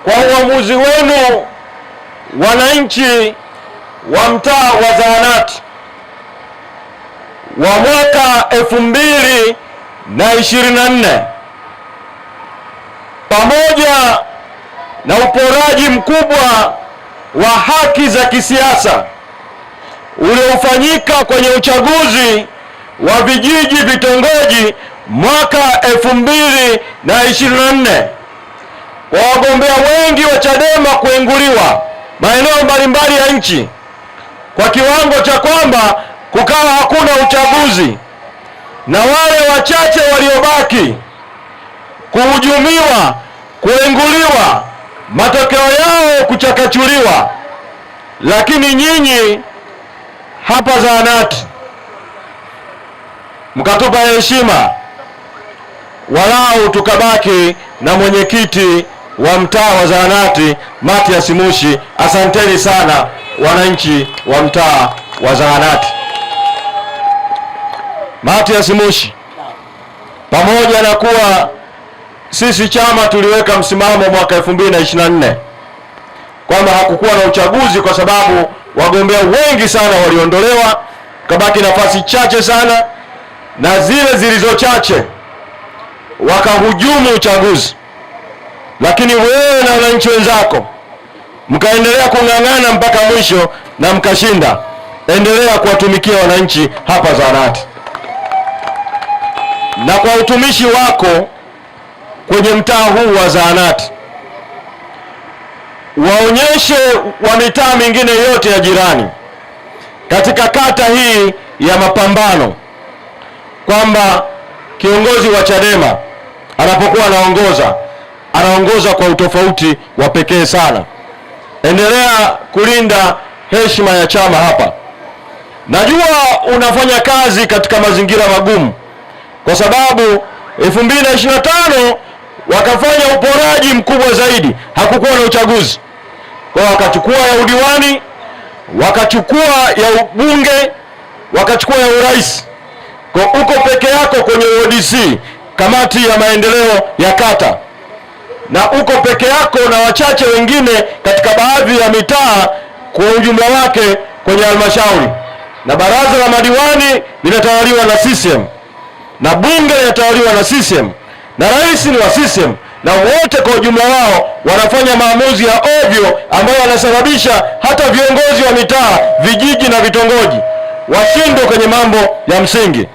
Kwa uamuzi wenu wananchi wa mtaa wa Zahanati wa mwaka 2024 pamoja na uporaji mkubwa wa haki za kisiasa uliofanyika kwenye uchaguzi wa vijiji vitongoji mwaka 2024, kwa wagombea wengi wa Chadema kuenguliwa maeneo mbalimbali ya nchi kwa kiwango cha kwamba kukawa hakuna uchaguzi, na wale wachache waliobaki kuhujumiwa, kuenguliwa, matokeo yao kuchakachuliwa. Lakini nyinyi hapa Zahanati mkatupa heshima, walau tukabaki na mwenyekiti wa mtaa wa Zahanati Mathias Mushi. Asanteni sana wananchi wa mtaa wa Zahanati. Mathias Mushi, pamoja na kuwa sisi chama tuliweka msimamo mwaka 2024 kwamba hakukuwa na uchaguzi kwa sababu wagombea wengi sana waliondolewa, kabaki nafasi chache sana, na zile zilizo chache wakahujumu uchaguzi. Lakini wewe na wananchi wenzako mkaendelea kung'ang'ana mpaka mwisho na mkashinda. Endelea kuwatumikia wananchi hapa Zahanati, na kwa utumishi wako kwenye mtaa huu wa Zahanati waonyeshe wa mitaa mingine yote ya jirani katika kata hii ya Mapambano kwamba kiongozi wa Chadema anapokuwa anaongoza kwa utofauti wa pekee sana. Endelea kulinda heshima ya chama hapa. Najua unafanya kazi katika mazingira magumu, kwa sababu 2025 wakafanya uporaji mkubwa zaidi, hakukuwa na uchaguzi. Kwa wakachukua ya udiwani, wakachukua ya ubunge, wakachukua ya urais. Kwa uko peke yako kwenye ODC, kamati ya maendeleo ya kata, na uko peke yako na wachache wengine katika baadhi ya mitaa kwa ujumla wake kwenye halmashauri, na baraza la madiwani linatawaliwa na CCM, na bunge linatawaliwa na CCM, na rais ni wa CCM, na wote kwa ujumla wao wanafanya maamuzi ya ovyo ambayo yanasababisha hata viongozi wa mitaa, vijiji na vitongoji washindwe kwenye mambo ya msingi.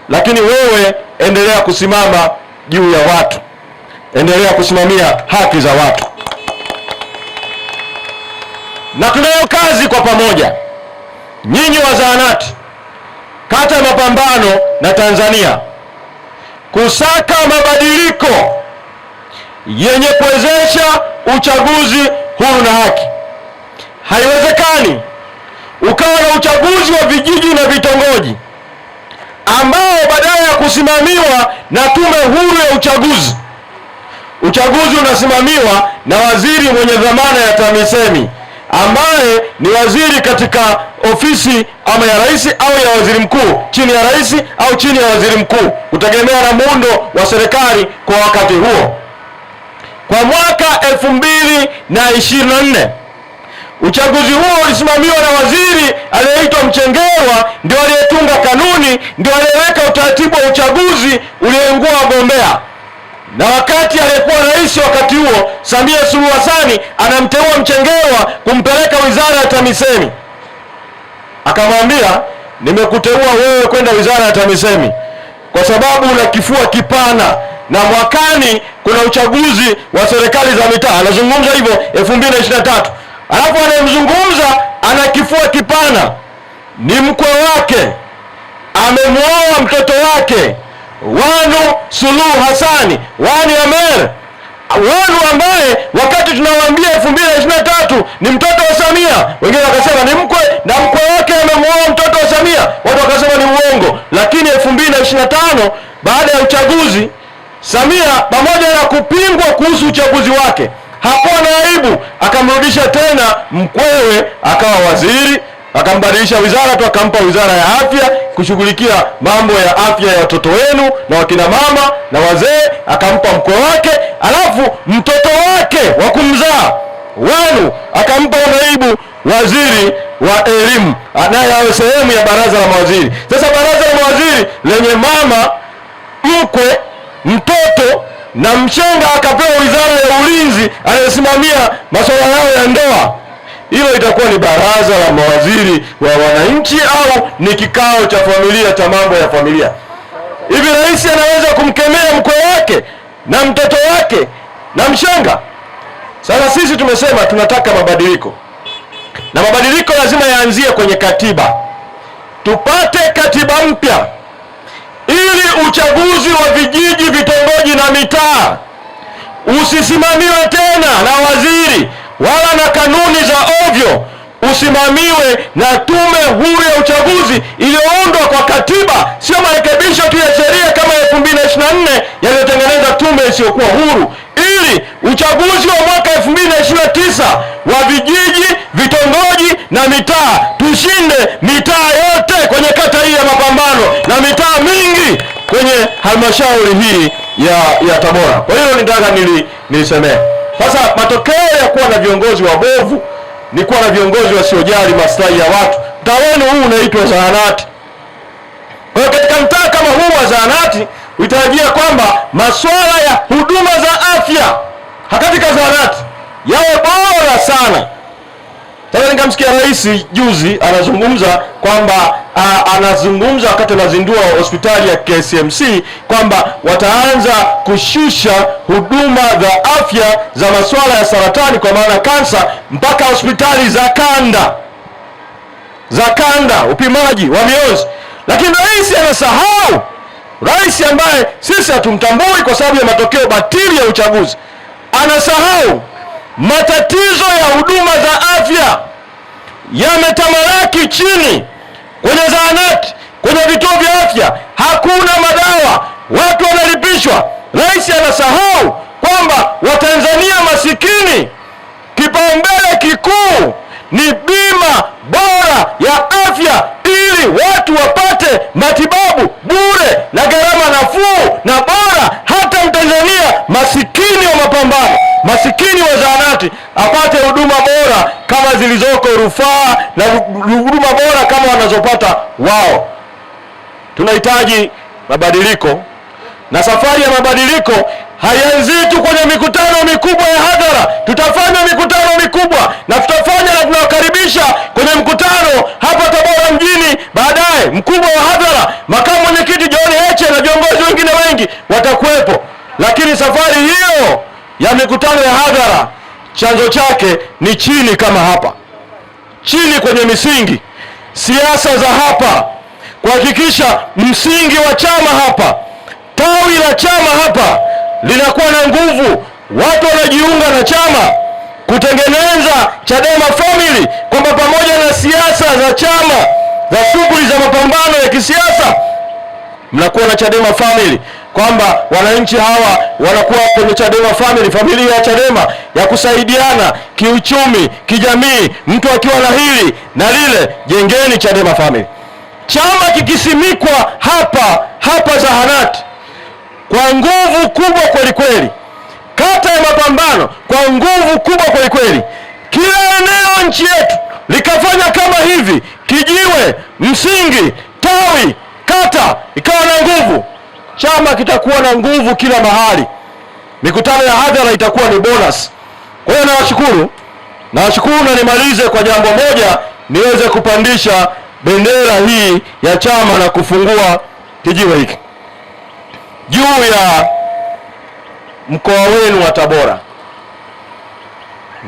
Lakini wewe endelea kusimama juu ya watu, endelea kusimamia haki za watu, na tunayo kazi kwa pamoja, nyinyi wa Zahanati, kata ya Mapambano na Tanzania, kusaka mabadiliko yenye kuwezesha uchaguzi huru na haki. Haiwezekani ukawa na uchaguzi wa vijiji na vitongoji ambao badala ya kusimamiwa na tume huru ya uchaguzi, uchaguzi unasimamiwa na waziri mwenye dhamana ya TAMISEMI ambaye ni waziri katika ofisi ama ya rais au ya waziri mkuu, chini ya rais au chini ya waziri mkuu, kutegemea na muundo wa serikali kwa wakati huo. Kwa mwaka 2024 uchaguzi huo ulisimamiwa na waziri aliyeitwa Mchengerwa, ndio aliyetunga kanuni, ndio aliyeweka utaratibu wa uchaguzi ulioingua wagombea. Na wakati aliyekuwa rais wakati huo Samia Suluhu Hassan anamteua Mchengerwa kumpeleka wizara ya TAMISEMI, akamwambia, nimekuteua wewe kwenda wizara ya TAMISEMI kwa sababu una kifua kipana na mwakani kuna uchaguzi wa serikali za mitaa. Anazungumza hivyo 2023. Alafu anayemzungumza ana kifua kipana ni mkwe wake, amemwoa mtoto wake Wanu Suluhu Hassan, Wani Amer, Wanu ambaye wakati tunawaambia 2023 ni mtoto wa Samia, wengine wakasema ni mkwe, na mkwe wake amemwoa mtoto wa Samia, watu wakasema ni uongo. Lakini 2025 baada ya uchaguzi, Samia pamoja na kupingwa kuhusu uchaguzi wake, hakuwa na aibu, akamrudisha tena mkwewe akawa waziri, akambadilisha wizara tu, akampa wizara ya afya kushughulikia mambo ya afya ya watoto wenu na wakina mama na wazee, akampa mkwe wake, alafu mtoto wake wa kumzaa wenu akampa naibu waziri wa elimu, naye awe sehemu ya baraza la mawaziri. Sasa baraza la mawaziri lenye mama, mkwe, mtoto na mshenga akapewa wizara ya ulinzi anayesimamia masuala yao ya ndoa. Hilo itakuwa ni baraza la mawaziri wa wananchi au ni kikao cha familia cha mambo ya familia? Hivi rais anaweza kumkemea mkwe wake na mtoto wake na mshenga? Sasa sisi tumesema tunataka mabadiliko, na mabadiliko lazima yaanzie kwenye katiba. Tupate katiba mpya ili uchaguzi wa vijiji, vitongoji na mitaa usisimamiwe tena na waziri wala na kanuni za ovyo, usimamiwe na tume huru ya uchaguzi iliyoundwa kwa katiba, sio marekebisho tu ya sheria kama 2024 yaliyotengeneza tume isiyokuwa huru, ili uchaguzi wa mwaka 2029 wa vijiji, vitongoji na mitaa tushinde mitaa yote kwenye kata hii ya Mapambano na mitaa mingi kwenye halmashauri hii ya Tabora. Kwa hiyo nitaka nilisemea. Sasa matokeo ya kuwa na viongozi wabovu ni kuwa na viongozi wasiojali maslahi ya watu. Mtaa wenu huu unaitwa zahanati. Kwa hiyo katika mtaa kama huu wa zahanati utarajia kwamba masuala ya huduma za afya katika zahanati yawe bora sana. Sasa nikamsikia rais juzi anazungumza kwamba anazungumza wakati anazindua hospitali ya KCMC kwamba wataanza kushusha huduma za afya za masuala ya saratani, kwa maana kansa, mpaka hospitali za kanda upimaji wa mionzi. Lakini rais anasahau, rais ambaye sisi hatumtambui kwa sababu ya matokeo batili ya uchaguzi, anasahau matatizo ya huduma za afya yametamalaki chini kwenye zahanati, kwenye vituo vya afya hakuna madawa, watu wanalipishwa. Rais anasahau kwamba Watanzania masikini kipaumbele kikuu ni bima bora ya afya, ili watu wapate matibabu bure na gharama nafuu na bora. Hata Mtanzania masikini wa Mapambano, masikini wa zahanati apate huduma bora kama zilizoko rufaa na huduma bora kama wanazopata wao. Tunahitaji mabadiliko, na safari ya mabadiliko haianzii tu kwenye mikutano mikubwa ya hadhara. Tutafanya mikutano mikubwa na tutafanya, na tunawakaribisha kwenye mkutano hapa Tabora mjini baadaye, mkubwa wa hadhara. Makamu mwenyekiti John Heche na viongozi wengine wengi watakuwepo. Lakini safari hiyo ya mikutano ya hadhara chanzo chake ni chini, kama hapa chini kwenye misingi, siasa za hapa, kuhakikisha msingi wa chama hapa, tawi la chama hapa linakuwa na nguvu, watu wanajiunga na chama kutengeneza Chadema Family, kwamba pamoja na siasa za chama za shughuli za mapambano ya kisiasa mnakuwa na Chadema Family, kwamba wananchi hawa wanakuwa kwenye Chadema Family, familia ya Chadema ya kusaidiana kiuchumi, kijamii, mtu akiwa na hili na lile. Jengeni Chadema Family. Chama kikisimikwa hapa zahanati kwa nguvu kubwa kweli kweli, kata ya Mapambano kwa nguvu kubwa kweli kweli, kila eneo nchi yetu likafanya kama hivi, kijiwe, msingi, tawi, kata ikawa na nguvu, chama kitakuwa na nguvu kila mahali. Mikutano ya hadhara itakuwa ni bonus. Kwa hiyo nawashukuru na nimalize kwa jambo moja, niweze kupandisha bendera hii ya chama na kufungua kijiwe hiki juu ya mkoa wenu wa Tabora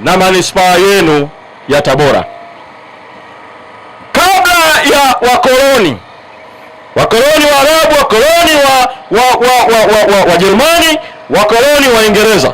na manispaa yenu ya Tabora. Kabla ya wakoloni wa Arabu, wakoloni wa Wajerumani, wakoloni wa Uingereza,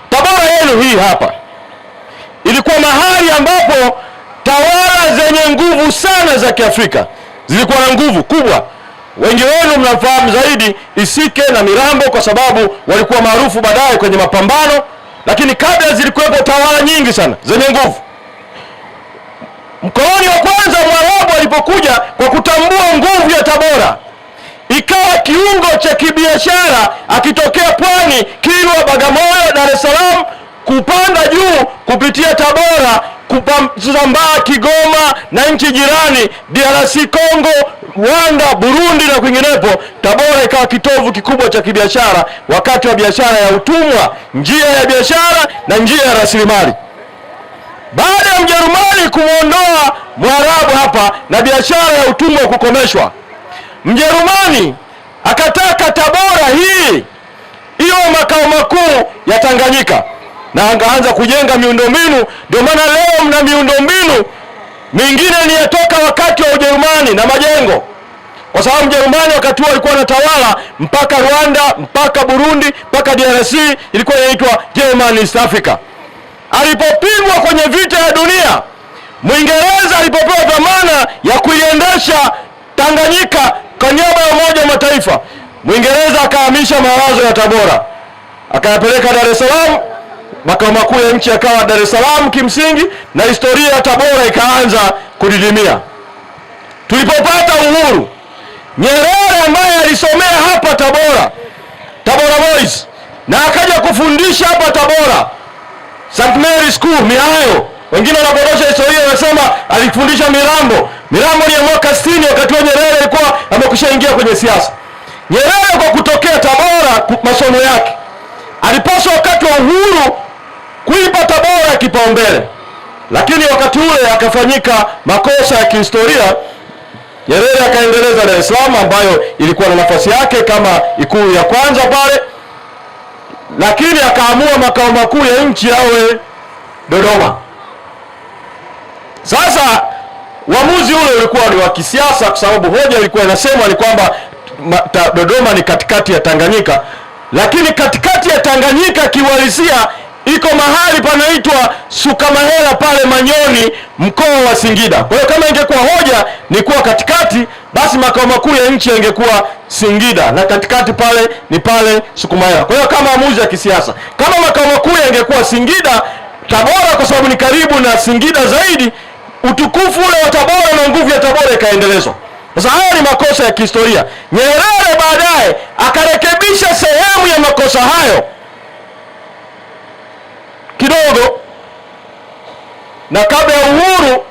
Tabora yenu hii hapa ilikuwa mahali ambapo tawala zenye nguvu sana za Kiafrika zilikuwa na nguvu kubwa. Wengi wenu mnafahamu zaidi Isike na Mirambo kwa sababu walikuwa maarufu baadaye kwenye mapambano, lakini kabla zilikuwepo tawala nyingi sana zenye nguvu. Mkoloni wa kwanza Mwarabu alipokuja, kwa kutambua nguvu ya Tabora, ikawa kiungo cha kibiashara, akitokea Pwani, Kilwa, Bagamoyo, Dar es Salaam, kupanda juu kupitia Tabora, kusambaa Kigoma na nchi jirani, DRC Congo, Rwanda, Burundi na kwinginepo. Tabora ikawa kitovu kikubwa cha kibiashara wakati wa biashara ya utumwa, njia ya biashara na njia ya rasilimali. Baada ya Mjerumani kumwondoa Mwarabu hapa na biashara ya utumwa kukomeshwa, Mjerumani akataka Tabora hii iwe makao makuu ya Tanganyika na angaanza kujenga miundombinu. Ndio maana leo mna miundombinu mingine ni yatoka wakati wa Ujerumani na majengo, kwa sababu Mjerumani wakati huo alikuwa anatawala mpaka Rwanda, mpaka Burundi, mpaka DRC, ilikuwa inaitwa German East Africa. Alipopigwa kwenye vita ya dunia, Mwingereza alipopewa dhamana ya kuiendesha Tanganyika kwa niaba ya Umoja wa Mataifa, Mwingereza akahamisha mawazo ya Tabora akayapeleka Dar es Salaam. Makao makuu ya nchi yakawa Dar es Salaam kimsingi, na historia ya Tabora ikaanza kudidimia. Tulipopata uhuru, Nyerere ambaye alisomea hapa Tabora Boys, na akaja kufundisha hapa Tabora St. Mary School Mihayo. Wengine wanapotosha historia, wanasema alifundisha Mirambo. Mirambo ni ya mwaka 60, wakati wa Nyerere alikuwa amekushaingia kwenye siasa. Nyerere kwa kutokea Tabora masomo yake, alipaswa wakati wa uhuru kuipa Tabora kipaumbele, lakini wakati ule akafanyika makosa ya kihistoria. Nyerere akaendeleza Dar es Salaam ambayo ilikuwa na nafasi yake kama ikulu ya kwanza pale, lakini akaamua makao makuu ya nchi yawe Dodoma. Sasa uamuzi ule ulikuwa ni wa kisiasa, kwa sababu hoja ilikuwa inasema ni kwamba Dodoma ni katikati ya Tanganyika, lakini katikati ya Tanganyika kiuhalisia iko mahali panaitwa Sukamahela pale Manyoni, mkoa wa Singida. Kwa hiyo kama ingekuwa hoja ni kuwa katikati, basi makao makuu ya nchi yangekuwa Singida na katikati pale ni pale Sukamahela. Kwa hiyo kama maamuzi ya kisiasa, kama makao makuu yangekuwa Singida, Tabora kwa sababu ni karibu na Singida zaidi, utukufu ule wa Tabora na nguvu ya Tabora ikaendelezwa. Sasa haya ni makosa ya kihistoria. Nyerere baadaye akarekebisha sehemu ya makosa hayo kidogo, na kabla ya uhuru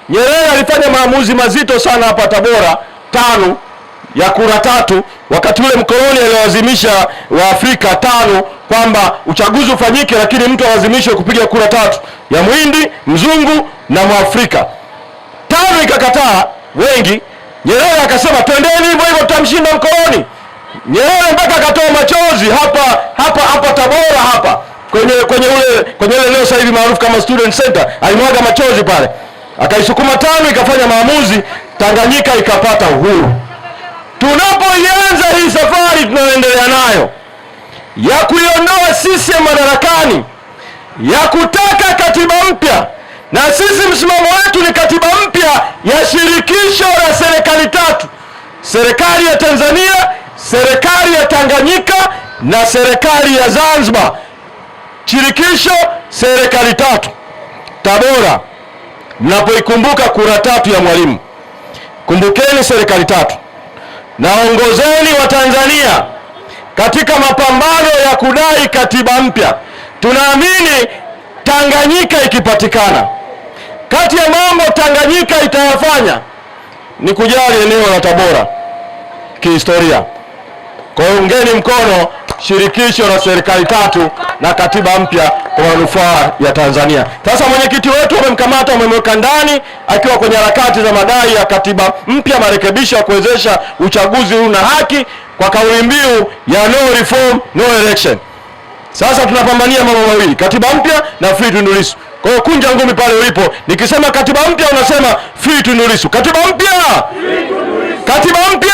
Nyerere alifanya maamuzi mazito sana hapa Tabora, 5 ya kura 3. Wakati ule mkoloni alilazimisha Waafrika 5 kwamba uchaguzi ufanyike, lakini mtu alazimishwe kupiga kura 3 ya Mhindi, Mzungu na Mwafrika. 5 ikakataa wengi. Nyerere akasema twendeni hivyo hivyo tutamshinda mkoloni. Nyerere mpaka akatoa machozi hapa Tabora hapa kwenye ile leo sasa hivi maarufu kama Student Center, alimwaga machozi pale, akaisukuma 5 ikafanya maamuzi, Tanganyika ikapata uhuru. Tunapoianza hii safari tunaendelea nayo ya kuiondoa CCM madarakani, ya kutaka katiba mpya, na sisi msimamo wetu ni katiba mpya ya shirikisho la serikali 3: serikali ya Tanzania, serikali ya Tanganyika na serikali ya Zanzibar. Shirikisho, serikali 3. Tabora, mnapoikumbuka kura 3 ya Mwalimu, kumbukeni serikali 3. Naongozeni wa Tanzania katika mapambano ya kudai katiba mpya. Tunaamini Tanganyika ikipatikana, kati ya mambo Tanganyika itayafanya ni kujali eneo la Tabora kihistoria. Kwa hiyo ungeni mkono shirikisho la serikali 3 na katiba mpya kwa manufaa ya Tanzania. Sasa mwenyekiti wetu wamemkamata, wamemweka ndani akiwa kwenye harakati za madai ya katiba mpya, marekebisho ya kuwezesha uchaguzi huru na haki kwa kauli mbiu ya no reform no election. Sasa tunapambania mambo mawili, katiba mpya na free Tundu Lissu. Kwa hiyo kunja ngumi pale ulipo, nikisema katiba mpya unasema free Tundu Lissu. Katiba mpya! Katiba mpya!